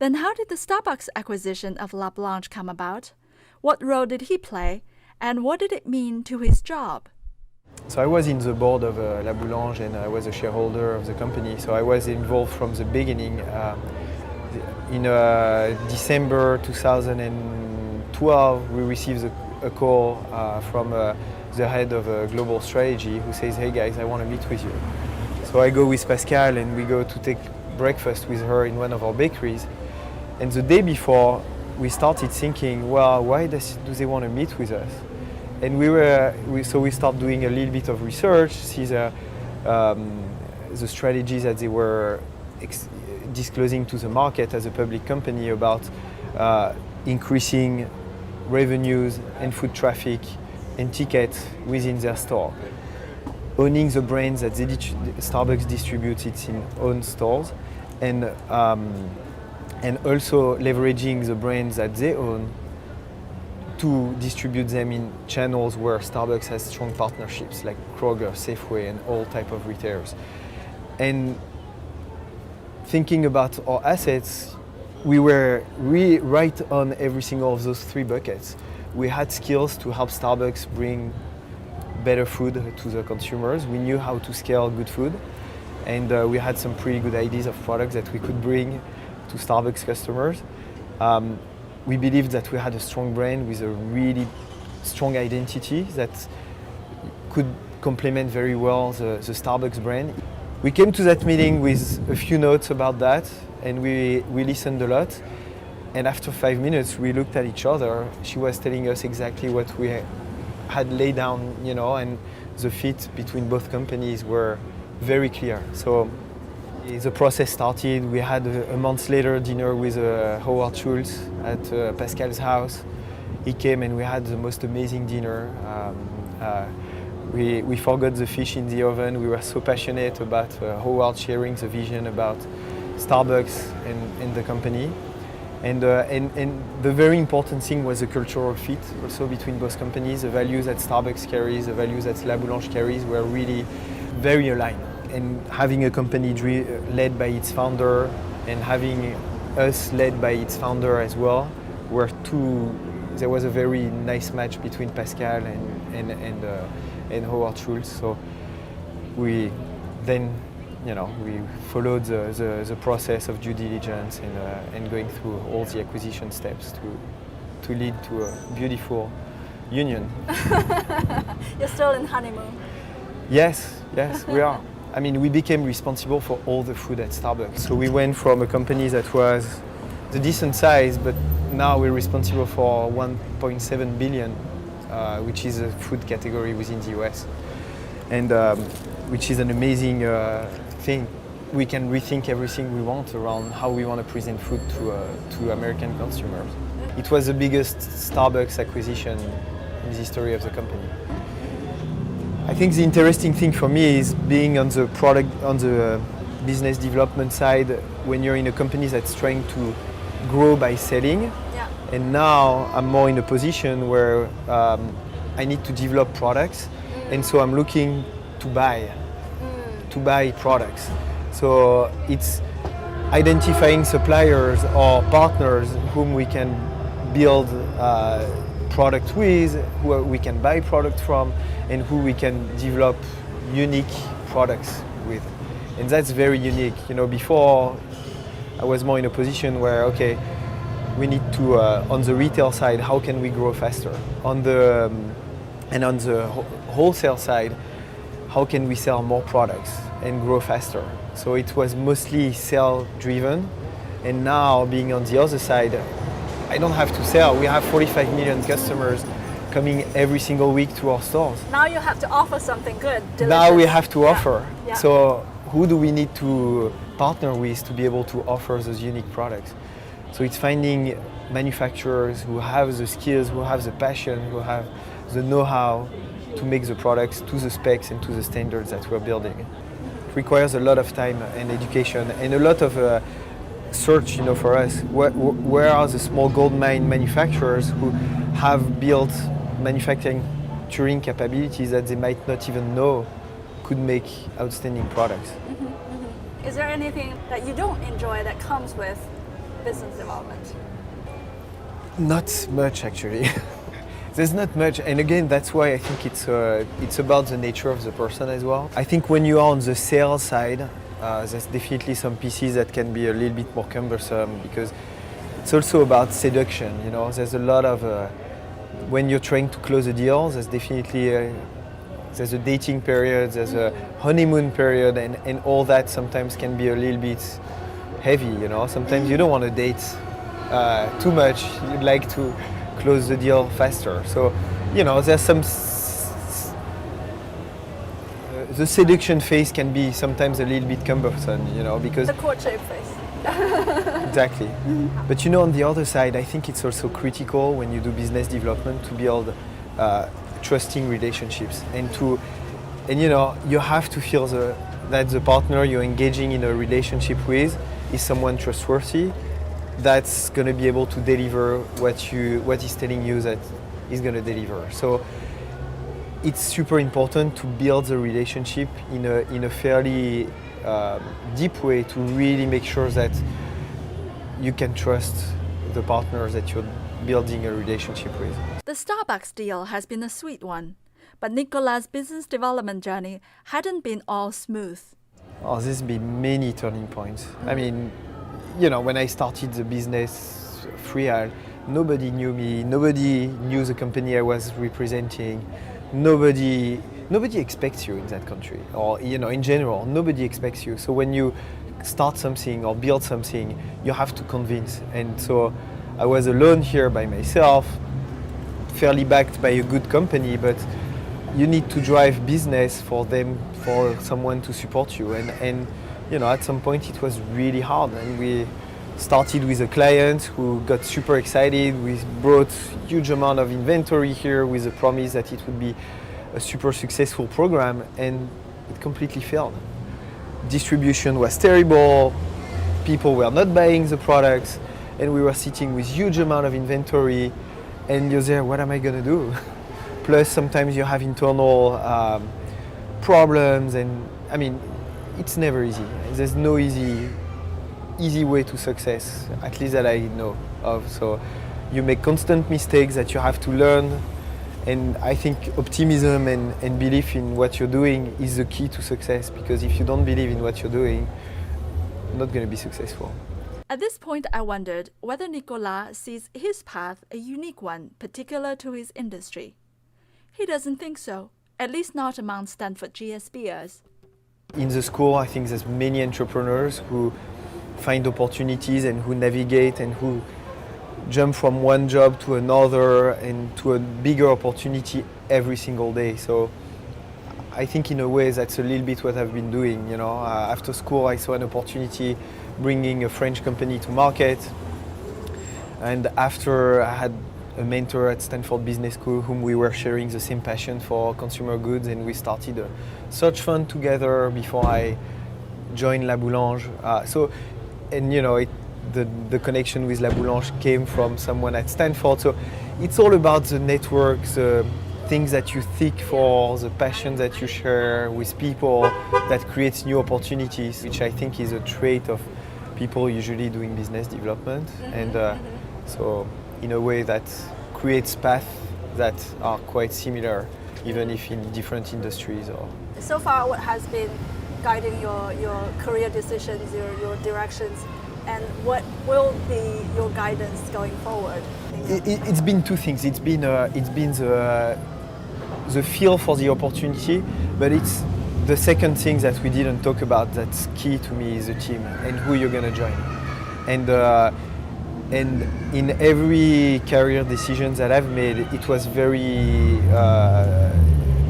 Then how did the Starbucks acquisition of La Boulange come about? What role did he play? And what did it mean to his job? So I was in the board of La Boulange and I was a shareholder of the company. So I was involved from the beginning. In December 2012, we received a call from the head of global strategy who says, "Hey guys, I want to meet with you." So I go with Pascal and we go to take breakfast with her in one of our bakeries. And the day before, we started thinking, well, why do they want to meet with us? And so we start doing a little bit of research, see the strategies that they were disclosing to the market as a public company about increasing revenues and foot traffic and tickets within their store. Owning the brands that Starbucks distributes in own stores, and also leveraging the brands that they own to distribute them in channels where Starbucks has strong partnerships, like Kroger, Safeway, and all type of retailers. And thinking about our assets, we were really right on every single of those three buckets. We had skills to help Starbucks bring better food to the consumers. We knew how to scale good food, and we had some pretty good ideas of products that we could bring to Starbucks customers. We believed that we had a strong brand with a really strong identity that could complement very well the Starbucks brand. We came to that meeting with a few notes about that, and we listened a lot. And after 5 minutes, we looked at each other. She was telling us exactly what we had laid down, and the fit between both companies were very clear. So the process started. We had a month later dinner with Howard Schultz at Pascal's house. He came and we had the most amazing dinner. We forgot the fish in the oven. We were so passionate about Howard sharing the vision about Starbucks and the company. And the very important thing was the cultural fit also between both companies. The values that Starbucks carries, the values that La Boulange carries were really very aligned. And having a company led by its founder and having us led by its founder as well there was a very nice match between Pascal and Howard Schultz. So we then we followed the process of due diligence and going through all the acquisition steps to lead to a beautiful union. You're still in honeymoon. Yes, we are. I mean, we became responsible for all the food at Starbucks. So we went from a company that was the decent size, but now we're responsible for 1.7 billion, which is a food category within the US, and which is an amazing thing. We can rethink everything we want around how we want to present food to American consumers. It was the biggest Starbucks acquisition in the history of the company. I think the interesting thing for me is being on the business development side when you're in a company that's trying to grow by selling. Yeah. And now I'm more in a position where I need to develop products, and so I'm looking to buy products. So it's identifying suppliers or partners whom we can build product with, who we can buy product from, and who we can develop unique products with. And that's very unique. Before I was more in a position where, okay, we need to, on the retail side, how can we grow faster? On the wholesale side, how can we sell more products and grow faster? So it was mostly sell driven. And now being on the other side, I don't have to sell. We have 45 million customers coming every single week to our stores. Now you have to offer something good, delicious. Now we have to offer. Yeah. So who do we need to partner with to be able to offer those unique products? So it's finding manufacturers who have the skills, who have the passion, who have the know-how to make the products to the specs and to the standards that we're building. It requires a lot of time and education and a lot of search, for us. Where are the small gold mine manufacturers who have built manufacturing capabilities that they might not even know could make outstanding products? Mm-hmm, mm-hmm. Is there anything that you don't enjoy that comes with business development? Not much, actually. There's not much, and again, that's why I think it's about the nature of the person as well. I think when you are on the sales side, there's definitely some pieces that can be a little bit more cumbersome because it's also about seduction. You know, there's a lot of when you're trying to close a deal, there's definitely there's a dating period, there's a honeymoon period, and all that sometimes can be a little bit heavy. You know, sometimes you don't want to date too much. You'd like to close the deal faster. So, you know, there's some the seduction phase can be sometimes a little bit cumbersome, you know, because The courtship phase. exactly. But you know, on the other side, I think it's also critical when you do business development to build trusting relationships and you know, you have to feel that the partner you're engaging in a relationship with is someone trustworthy that's going to be able to deliver what he's telling you that he's going to deliver. So it's super important to build the relationship in a fairly deep way to really make sure that you can trust the partners that you're building a relationship with. The Starbucks deal has been a sweet one, but Nicolas' business development journey hadn't been all smooth. Oh, there's been many turning points. I mean, you know, when I started the business Freehal, nobody knew me, nobody knew the company I was representing, nobody expects you in that country, or you know, in general, nobody expects you. So when you start something or build something, you have to convince. And so I was alone here by myself, fairly backed by a good company, but you need to drive business for someone to support you. And you know, at some point it was really hard, and we started with a client who got super excited. We brought huge amount of inventory here with the promise that it would be a super successful program, and it completely failed. Distribution was terrible, people were not buying the products, and we were sitting with huge amount of inventory, and you're there, what am I gonna do? Plus sometimes you have internal problems, and I mean, it's never easy. There's no easy way to success, at least that I know of. So you make constant mistakes that you have to learn, and I think optimism and belief in what you're doing is the key to success, because if you don't believe in what you're doing, you're not going to be successful. At this point, I wondered whether Nicolas sees his path a unique one, particular to his industry. He doesn't think so, at least not among Stanford GSBers. In the school, I think there's many entrepreneurs who find opportunities and who navigate and who jump from one job to another and to a bigger opportunity every single day. So I think in a way that's a little bit what I've been doing. You know, after school I saw an opportunity bringing a French company to market, and after I had a mentor at Stanford Business School whom we were sharing the same passion for consumer goods, and we started a search fund together before I joined La Boulanage. And you know, the connection with La Boulanage came from someone at Stanford. So it's all about the network, the things that you seek for, the passion that you share with people that creates new opportunities, which I think is a trait of people usually doing business development. And so in a way that creates paths that are quite similar, even if in different industries. So far, what has been guiding your career decisions, your directions, and what will be your guidance going forward? It's been two things. It's been the feel for the opportunity, but it's the second thing that we didn't talk about that's key to me is the team and who you're gonna join. And in every career decision that I've made, it was very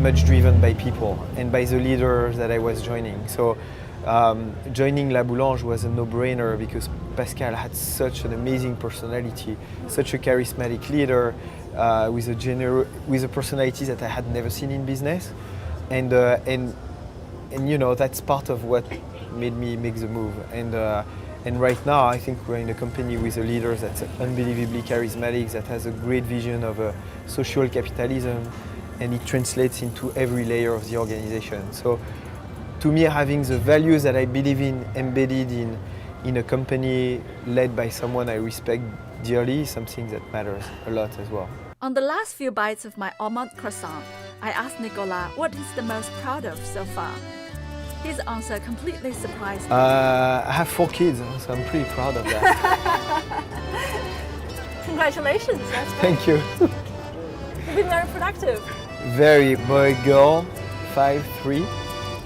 much driven by people and by the leaders that I was joining. So joining La Boulange was a no-brainer because Pascal had such an amazing personality, such a charismatic leader with a personality that I had never seen in business, and you know, that's part of what made me make the move. And right now, I think we're in a company with a leader that's unbelievably charismatic, that has a great vision of social capitalism, and it translates into every layer of the organization. So to me, having the values that I believe in embedded in a company led by someone I respect dearly is something that matters a lot as well. On the last few bites of my almond croissant, I asked Nicolas what he's the most proud of so far. His answer completely surprised me. I have 4 kids, so I'm pretty proud of that. Congratulations, that's great. Thank you. You've been very productive. Very boy, girl, 5, 3,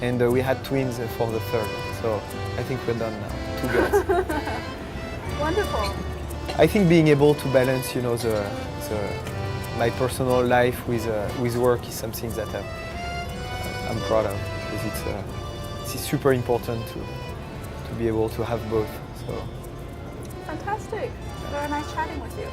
and we had twins for the third. So I think we're done now. 2 girls. Wonderful. I think being able to balance, my personal life with work is something that I'm proud of, because it's super important to be able to have both. So. Fantastic. Very nice chatting with you.